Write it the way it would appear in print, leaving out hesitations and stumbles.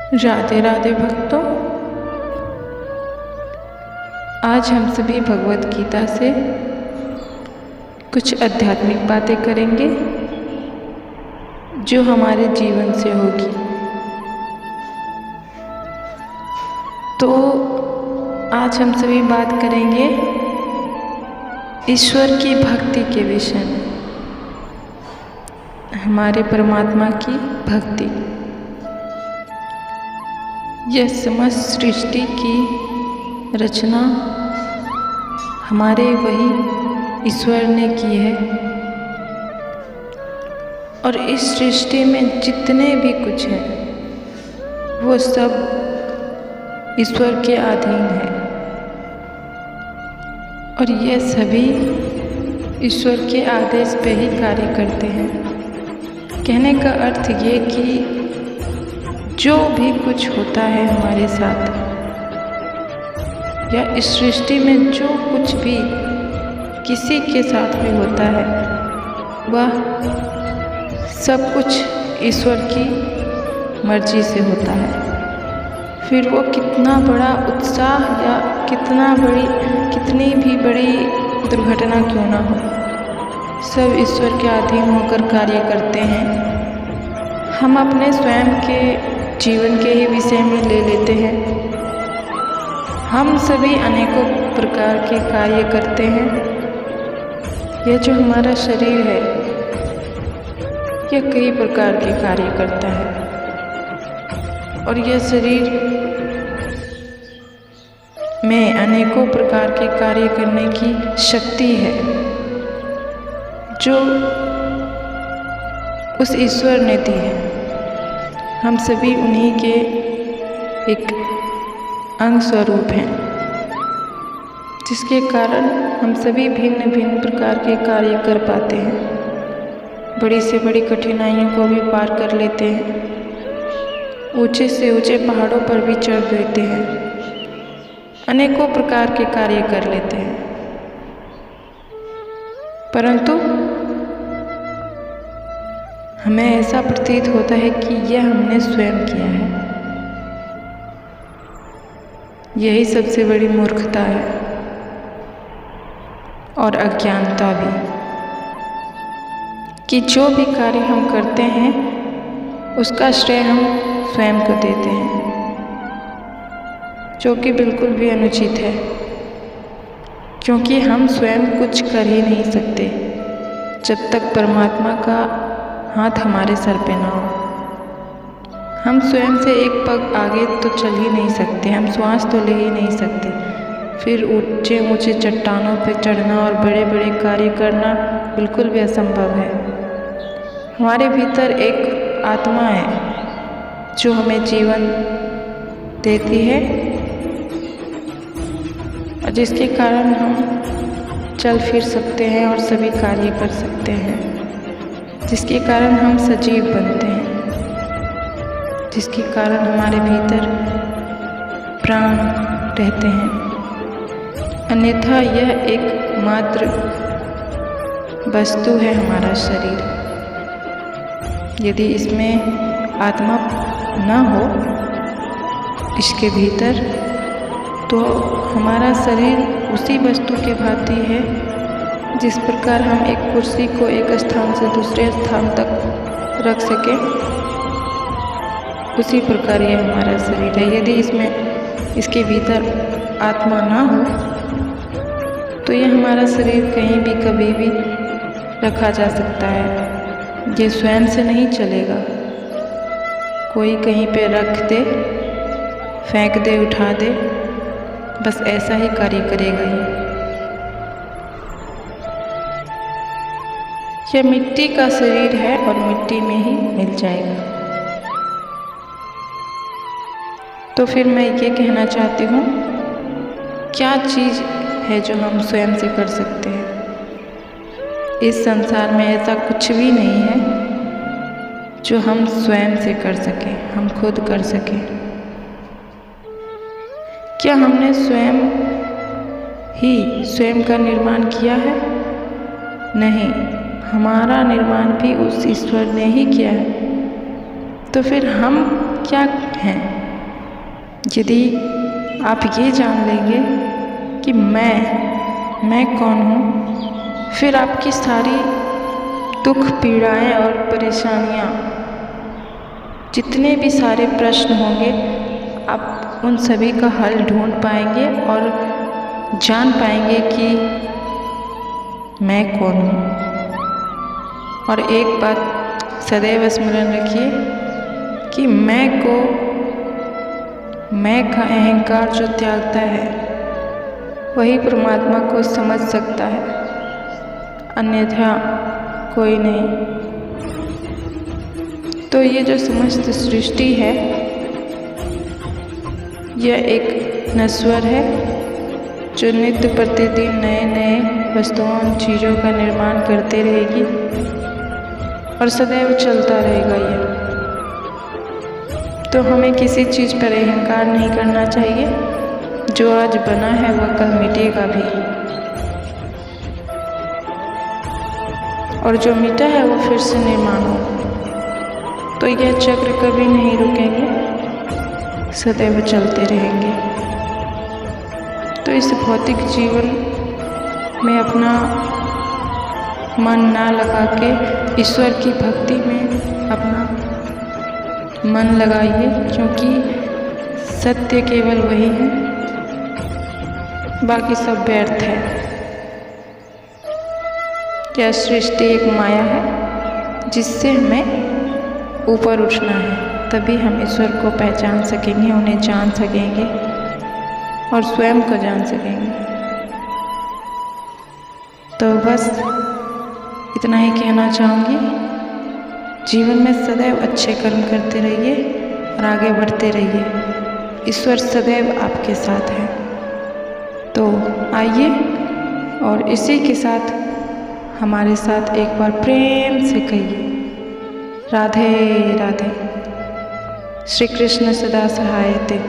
राधे राधे भक्तों, आज हम सभी भगवत गीता से कुछ आध्यात्मिक बातें करेंगे जो हमारे जीवन से होगी। तो आज हम सभी बात करेंगे ईश्वर की भक्ति के विषय में, हमारे परमात्मा की भक्ति। यह समस्त सृष्टि की रचना हमारे वही ईश्वर ने की है और इस सृष्टि में जितने भी कुछ है वो सब ईश्वर के अधीन है और ये सभी ईश्वर के आदेश पे ही कार्य करते हैं। कहने का अर्थ ये कि जो भी कुछ होता है हमारे साथ या इस सृष्टि में जो कुछ भी किसी के साथ भी होता है वह सब कुछ ईश्वर की मर्जी से होता है। फिर वो कितना बड़ा उत्साह या कितनी भी बड़ी दुर्घटना क्यों ना हो, सब ईश्वर के अधीन होकर कार्य करते हैं। हम अपने स्वयं के जीवन के ही विषय में ले लेते हैं। हम सभी अनेकों प्रकार के कार्य करते हैं। यह जो हमारा शरीर है यह कई प्रकार के कार्य करता है और यह शरीर में अनेकों प्रकार के कार्य करने की शक्ति है जो उस ईश्वर ने दी है। हम सभी उन्हीं के एक अंग स्वरूप हैं, जिसके कारण हम सभी भिन्न भिन्न प्रकार के कार्य कर पाते हैं। बड़ी से बड़ी कठिनाइयों को भी पार कर लेते हैं, ऊंचे से ऊंचे पहाड़ों पर भी चढ़ लेते हैं, अनेकों प्रकार के कार्य कर लेते हैं। परंतु हमें ऐसा प्रतीत होता है कि यह हमने स्वयं किया है। यही सबसे बड़ी मूर्खता है और अज्ञानता भी, कि जो भी कार्य हम करते हैं उसका श्रेय हम स्वयं को देते हैं, जो कि बिल्कुल भी अनुचित है, क्योंकि हम स्वयं कुछ कर ही नहीं सकते जब तक परमात्मा का हाथ हमारे सर पे ना हो। हम स्वयं से एक पग आगे तो चल ही नहीं सकते, हम श्वास तो ले ही नहीं सकते, फिर ऊंचे ऊंचे चट्टानों पे चढ़ना और बड़े बड़े कार्य करना बिल्कुल भी असंभव है। हमारे भीतर एक आत्मा है जो हमें जीवन देती है और जिसके कारण हम चल फिर सकते हैं और सभी कार्य कर सकते हैं, जिसके कारण हम सजीव बनते हैं, जिसके कारण हमारे भीतर प्राण रहते हैं। अन्यथा यह एक मात्र वस्तु है, हमारा शरीर। यदि इसमें आत्मा न हो इसके भीतर, तो हमारा शरीर उसी वस्तु के भांति है जिस प्रकार हम एक कुर्सी को एक स्थान से दूसरे स्थान तक रख सके, उसी प्रकार यह हमारा शरीर है। यदि इसके भीतर आत्मा ना हो तो यह हमारा शरीर कहीं भी कभी भी रखा जा सकता है। ये स्वयं से नहीं चलेगा, कोई कहीं पे रख दे, फेंक दे, उठा दे, बस ऐसा ही कार्य करेगा ही। यह मिट्टी का शरीर है और मिट्टी में ही मिल जाएगा। तो फिर मैं ये कहना चाहती हूँ, क्या चीज़ है जो हम स्वयं से कर सकते हैं? इस संसार में ऐसा कुछ भी नहीं है जो हम स्वयं से कर सकें, हम खुद कर सकें। क्या हमने स्वयं का निर्माण किया है? नहीं, हमारा निर्माण भी उस ईश्वर ने ही किया है। तो फिर हम क्या हैं? यदि आप ये जान लेंगे कि मैं कौन हूँ, फिर आपकी सारी दुख, पीड़ाएं और परेशानियाँ, जितने भी सारे प्रश्न होंगे, आप उन सभी का हल ढूंढ पाएंगे और जान पाएंगे कि मैं कौन हूँ। और एक बात सदैव स्मरण रखिए कि मैं का अहंकार जो त्यागता है वही परमात्मा को समझ सकता है, अन्यथा कोई नहीं। तो ये जो समस्त सृष्टि है, यह एक नश्वर है जो नित्य प्रतिदिन नए नए वस्तुओं, चीज़ों का निर्माण करते रहेगी और सदैव चलता रहेगा ये। तो हमें किसी चीज़ पर अहंकार नहीं करना चाहिए। जो आज बना है वह कल मिटेगा भी, और जो मिटा है वो फिर से निर्माण होगा। तो यह चक्र कभी नहीं रुकेंगे, सदैव चलते रहेंगे। तो इस भौतिक जीवन में अपना मन ना लगा के ईश्वर की भक्ति में अपना मन लगाइए, क्योंकि सत्य केवल वही है, बाकी सब व्यर्थ है। यह सृष्टि एक माया है जिससे हमें ऊपर उठना है, तभी हम ईश्वर को पहचान सकेंगे, उन्हें जान सकेंगे और स्वयं को जान सकेंगे। तो बस इतना ही कहना चाहूँगी। जीवन में सदैव अच्छे कर्म करते रहिए और आगे बढ़ते रहिए। ईश्वर सदैव आपके साथ है। तो आइए और इसी के साथ हमारे साथ एक बार प्रेम से कहिए, राधे राधे। श्री कृष्ण सदा सहायते।